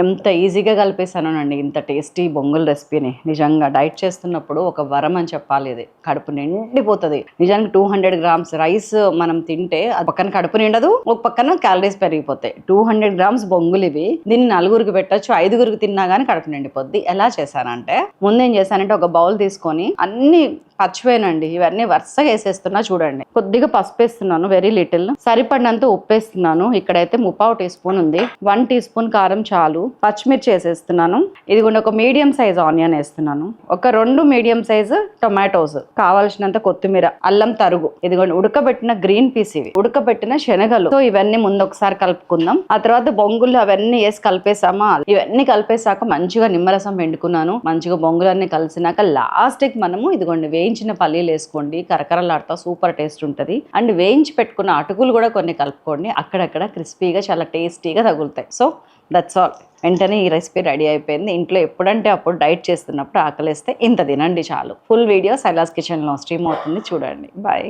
ఎంత ఈజీగా కలిపేసానండి ఇంత టేస్టీ బొంగుల రెసిపీని. నిజంగా డైట్ చేస్తున్నప్పుడు ఒక వరం అని చెప్పాలి. ఇది కడుపు నిండిపోతుంది. నిజానికి 200 గ్రామ్స్ రైస్ మనం తింటే అది పక్కన కడుపు నిండదు, ఒక పక్కన క్యాలరీస్ పెరిగిపోతాయి. 200 గ్రామ్స్ బొంగులు ఇవి. దీన్ని 4గురికి పెట్టచ్చు, 5గురికి తిన్నా కానీ కడుపు నిండిపోద్ది. ఎలా చేశానంటే ముందేం చేశానంటే ఒక బౌల్ తీసుకొని అన్ని పచ్చివేనండి ఇవన్నీ వరుసగా వేసేస్తున్నా. చూడండి, కొద్దిగా పసుపు వేస్తున్నాను, వెరీ లిటిల్. సరిపడినంత ఉప్పు వేస్తున్నాను. ఇక్కడైతే 3/4 టీ స్పూన్ ఉంది. 1 టీ స్పూన్ కారం చాలు. పచ్చిమిర్చి వేసేస్తున్నాను. ఇదిగోండి ఒక మీడియం సైజ్ ఆనియన్ వేస్తున్నాను. ఒక 2 మీడియం సైజు టొమాటోస్, కావాల్సినంత కొత్తిమీర, అల్లం తరుగు, ఇదిగోండి ఉడకబెట్టిన గ్రీన్ పీస్, ఇవి ఉడకబెట్టిన శనగలు. సో ఇవన్నీ ముందు ఒకసారి కలుపుకుందాం. ఆ తర్వాత బొంగులు అవన్నీ వేసి కలిపేసామా. ఇవన్నీ కలిపేసాక మంచిగా నిమ్మరసం పిండుకున్నాను. మంచిగా బొంగులన్నీ కలిసినాక లాస్ట్ కి మనము ఇదిగోండి వేయించిన పల్లీలు వేసుకోండి. కరకరలాడుతా సూపర్ టేస్ట్ ఉంటుంది. అండ్ వేయించి పెట్టుకున్న అటుకులు కూడా కొన్ని కలుపుకోండి. అక్కడక్కడ క్రిస్పీగా చాలా టేస్టీగా తగులుతాయి. So that's all. వెంటనే ఈ రెసిపీ రెడీ అయిపోయింది. ఇంట్లో ఎప్పుడంటే అప్పుడు డైట్ చేస్తున్నప్పుడు ఆకలిస్తే ఇంత తినండి చాలు. ఫుల్ వీడియో సైలాస్ కిచెన్లో స్ట్రీమ్ అవుతుంది, చూడండి. బాయ్.